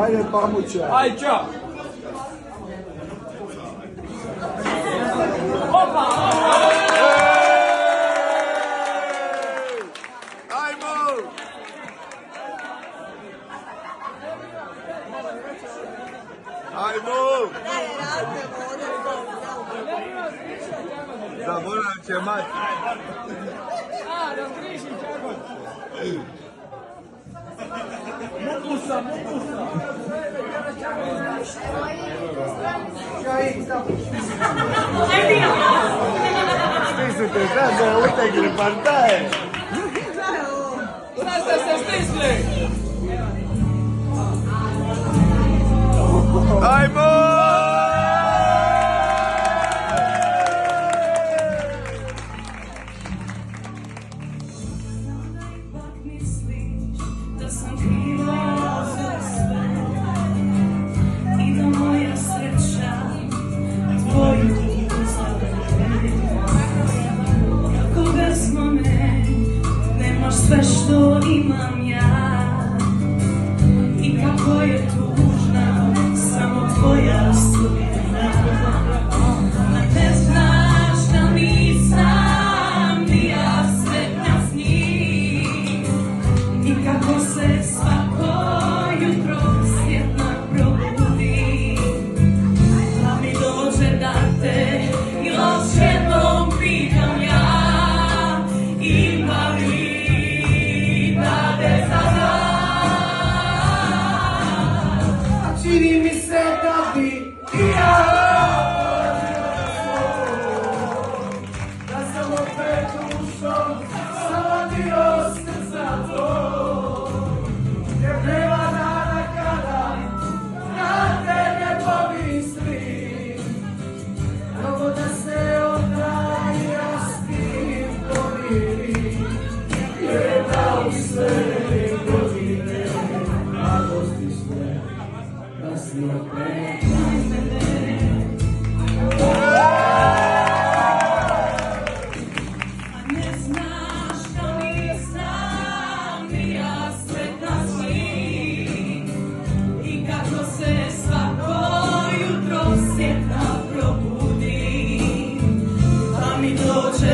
Ajde, pamuća. Ajde, čao. Opa! Ajmo! Ajmo! Zaboravim će mati. Mukusa. Stisnite, sad da utegli, pa šta je? Sad ste se stisli! Ajmo! Sve što imam ja i kako je tužna samo tvoja sudbina. A ne znaš da nisam ni ja sretna s njim i kako se svako jutro svjetla probudi, pa mi dođe da te još jednom pitam ja, ima li čini mi se da bi i ja da sam opet ušao, zavadio srca to, jer nema dana kada na tebe pomislim, mnogo da se oddaji, ja s tim pomirim, jer da u sve godine radosti sve. A ne znaš da nisam ni ja sretna s njim i kako se svako jutro sjetna probudim, pa mi dođe